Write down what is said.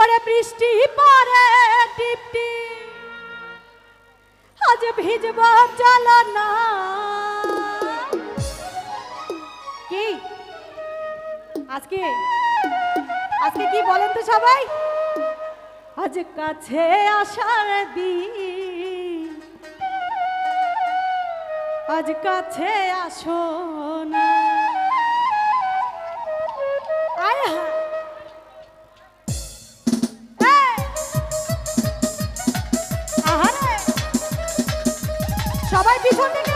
ওরে বৃষ্টি পরে টিপটি আজ ভিজব চলো না। কি আজকে আজকে কি বলেন তো সবাই? আজ কাছে আসার দিন, আজ কাছে আসো না। আয় সবাই পিছন থেকে